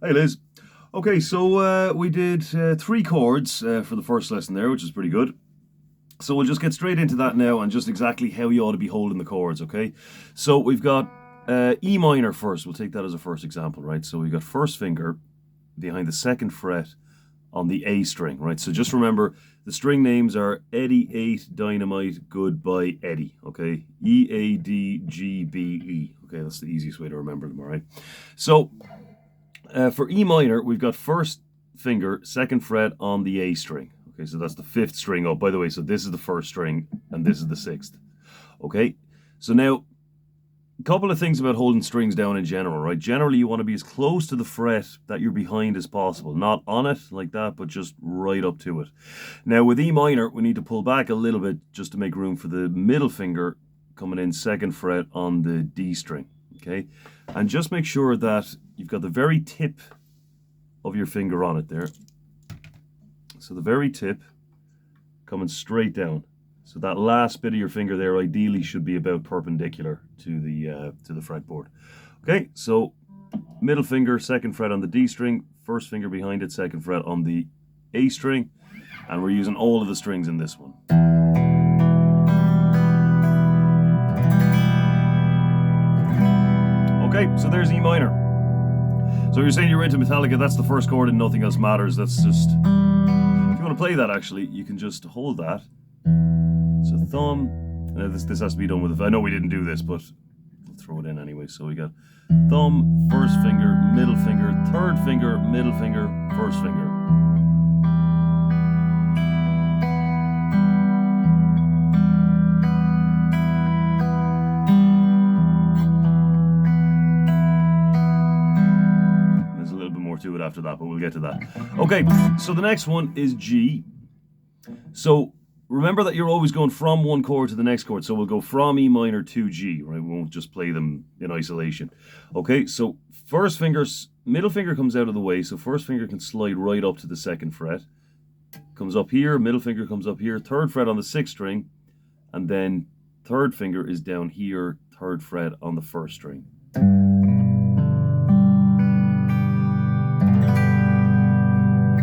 Hey Liz. Okay, so we did three chords for the first lesson there, which is pretty good. So we'll just get straight into that now and just exactly how you ought to be holding the chords, okay? So we've got E minor first. We'll take that as a first example, right? So we've got first finger behind the second fret on the A string, right? So just remember the string names are Eddie 8 Dynamite Goodbye Eddie, okay? EADGBE. Okay, that's the easiest way to remember them, all right? So for E minor, we've got first finger, second fret on the A string. Okay, so that's the fifth string up. By the way, so this is the first string and this is the sixth. Okay, so now a couple of things about holding strings down in general, right? Generally, you want to be as close to the fret that you're behind as possible. Not on it like that, but just right up to it. Now, with E minor, we need to pull back a little bit just to make room for the middle finger coming in second fret on the D string. Okay, and just make sure that you've got the very tip of your finger on it there. So the very tip coming straight down. So that last bit of your finger there ideally should be about perpendicular to the fretboard. Okay, so middle finger, second fret on the D string, first finger behind it, second fret on the A string, and we're using all of the strings in this one. Okay, so there's E minor. So you're saying you're into Metallica, that's the first chord and nothing else matters. That's just, if you want to play that actually, you can just hold that. So thumb, this has to be done with, I know we didn't do this, but we'll throw it in anyway. So we got thumb, first finger, middle finger, third finger, middle finger, first finger. To it after that, but we'll get to that. Okay, so the next one is G. So remember that you're always going from one chord to the next chord. So we'll go from E minor to G, right? We won't just play them in isolation. Okay, so first finger, middle finger comes out of the way, so first finger can slide right up to the second fret. Comes up here, middle finger comes up here, third fret on the sixth string, and then third finger is down here, third fret on the first string.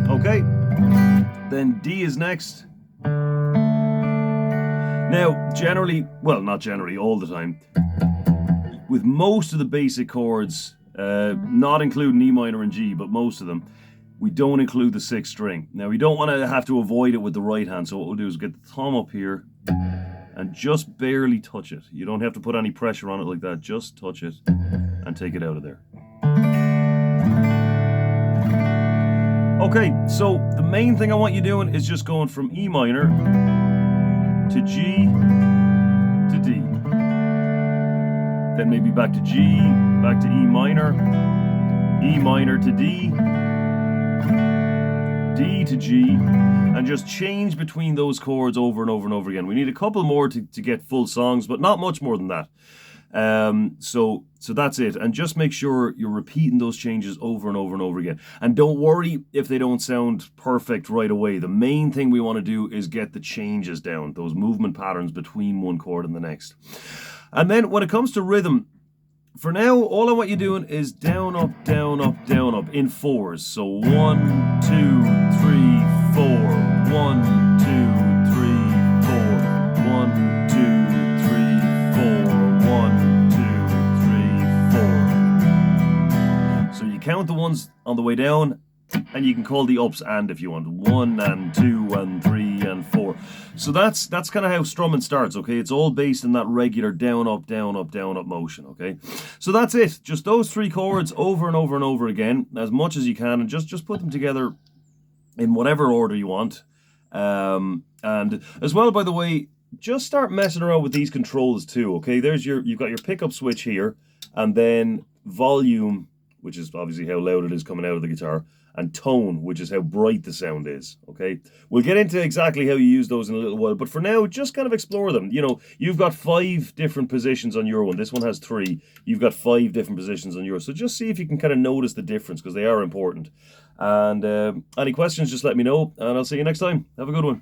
Okay, then D is next. Now, generally, well, not generally, all the time, with most of the basic chords, not including E minor and G, but most of them, we don't include the sixth string. Now, we don't want to have to avoid it with the right hand, so what we'll do is get the thumb up here and just barely touch it. You don't have to put any pressure on it like that, just touch it and take it out of there. Okay, so the main thing I want you doing is just going from E minor to G to D. Then maybe back to G, back to E minor to D, D to G, and just change between those chords over and over and over again. We need a couple more to get full songs, but not much more than that. So that's it, and just make sure you're repeating those changes over and over and over again, and don't worry if they don't sound perfect right away. The main thing we want to do is get the changes down, those movement patterns between one chord and the next. And then when it comes to rhythm, for now all I want you doing is down up down up down up in fours. So 1 2 3 4, 1 2 3 4, 1 2 3 4, 1 2 3 4. So you count the ones on the way down, and you can call the ups and if you want. 1 and 2 and 3 and 4. So that's kind of how strumming starts, okay? It's all based in that regular down up down up down up motion, okay? So that's it. Just those three chords over and over and over again, as much as you can, and just put them together in whatever order you want. And as well, by the way, just start messing around with these controls too, okay? You've got your pickup switch here, and then volume, which is obviously how loud it is coming out of the guitar, and tone, which is how bright the sound is, okay? We'll get into exactly how you use those in a little while, but for now, just kind of explore them. You know, you've got 5 different positions on your one. This one has 3. You've got 5 different positions on yours. So just see if you can kind of notice the difference, because they are important. And any questions, just let me know, and I'll see you next time. Have a good one.